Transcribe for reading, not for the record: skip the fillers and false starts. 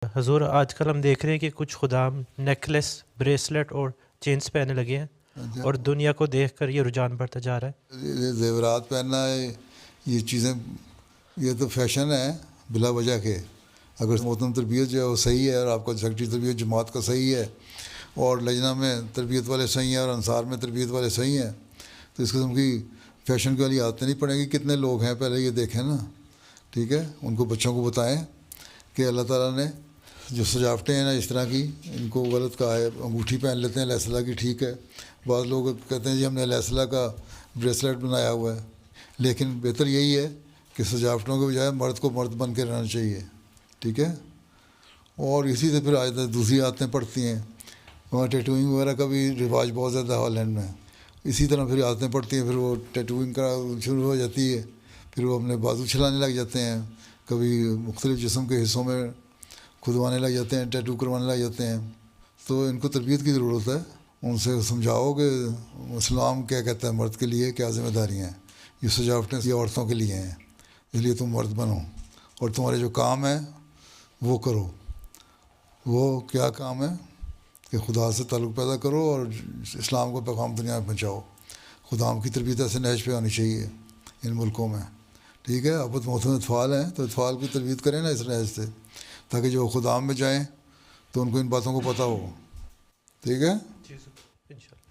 حضور آج کل ہم دیکھ رہے ہیں کہ کچھ خدام نیکلس بریسلٹ اور چینز پہننے لگے ہیں اور دنیا کو دیکھ کر یہ رجحان بڑھتا جا رہا ہے. یہ زیورات پہننا ہے، یہ چیزیں، یہ تو فیشن ہے بلا وجہ کے. اگر محترم تربیت جو ہے وہ صحیح ہے اور آپ کا سیکٹری تربیت جماعت کا صحیح ہے اور لجنہ میں تربیت والے صحیح ہیں اور انصار میں تربیت والے صحیح ہیں، تو اس قسم کی فیشن کی والی عادتیں نہیں پڑیں گی. کتنے لوگ ہیں پہلے یہ دیکھیں نا، ٹھیک ہے، ان کو بچوں کو بتائیں کہ اللہ تعالیٰ نے جو سجاوٹیں ہیں نا اس طرح کی، ان کو غلط کہا ہے. انگوٹھی پہن لیتے ہیں علیہ السلام کی، ٹھیک ہے، بعض لوگ کہتے ہیں جی ہم نے علیہ السلام کا بریسلیٹ بنایا ہوا ہے، لیکن بہتر یہی ہے کہ سجاوٹوں کے بجائے مرد کو مرد بن کے رہنا چاہیے، ٹھیک ہے. اور اسی سے پھر دوسری عادتیں پڑتی ہیں. وہاں ٹیٹوئنگ وغیرہ کا بھی رواج بہت زیادہ ہے ہالینڈ میں. اسی طرح پھر عادتیں پڑتی ہیں، پھر وہ ٹیٹوئنگ کا شروع ہو جاتی ہے، پھر وہ اپنے بازو چھلانے لگ جاتے ہیں، کبھی مختلف جسم کے حصوں میں کھدوانے لگ جاتے ہیں، ٹیٹو کروانے لگ جاتے ہیں. تو ان کو تربیت کی ضرورت ہے. ان سے سمجھاؤ کہ اسلام کیا کہتا ہے مرد کے لیے کیا ذمہ داریاں ہیں. یہ سجاوٹیں یہ عورتوں کے لیے ہیں، اس لیے تم مرد بنو اور تمہارے جو کام ہے وہ کرو. وہ کیا کام ہے کہ خدا سے تعلق پیدا کرو اور اسلام کو پیغام دنیا میں پہنچاؤ. خدا کی تربیت ایسے نہج پہ ہونی چاہیے ان ملکوں میں، ٹھیک ہے. اب محترم اطفال ہیں تو اطفال کی تربیت کریں نا اس نہج سے، تاکہ جو خدام میں جائیں تو ان کو ان باتوں کو پتہ ہو، ٹھیک ہے.